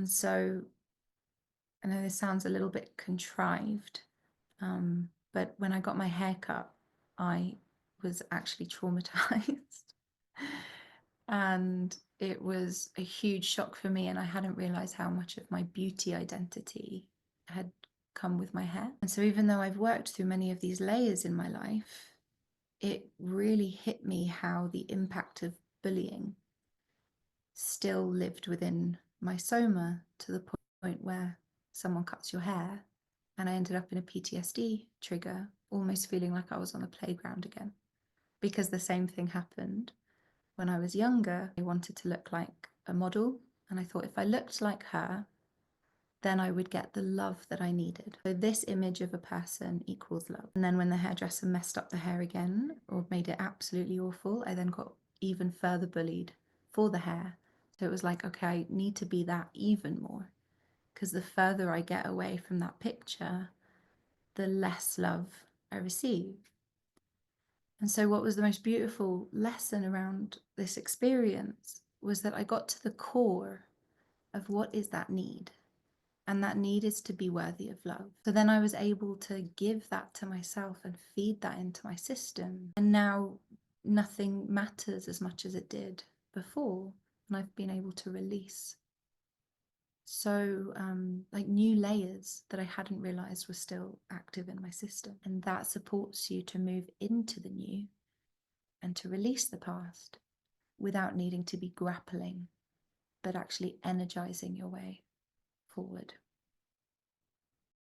And so I know this sounds a little bit contrived, but when I got my hair cut, I was actually traumatized. And it was a huge shock for me, and I hadn't realized how much of my beauty identity had come with my hair. And so even though I've worked through many of these layers in my life, it really hit me how the impact of bullying still lived within my soma, to the point where someone cuts your hair and I ended up in a PTSD trigger, almost feeling like I was on a playground again, because the same thing happened when I was younger. I wanted to look like a model, and I thought if I looked like her, then I would get the love that I needed. So this image of a person equals love. And then when the hairdresser messed up the hair again or made it absolutely awful, I then got even further bullied for the hair. So it was like, okay, I need to be that even more, because the further I get away from that picture, the less love I receive. And so what was the most beautiful lesson around this experience was that I got to the core of what is that need. And that need is to be worthy of love. So then I was able to give that to myself and feed that into my system. And now nothing matters as much as it did before. And I've been able to release so like new layers that I hadn't realized were still active in my system. And that supports you to move into the new and to release the past without needing to be grappling, but actually energizing your way forward.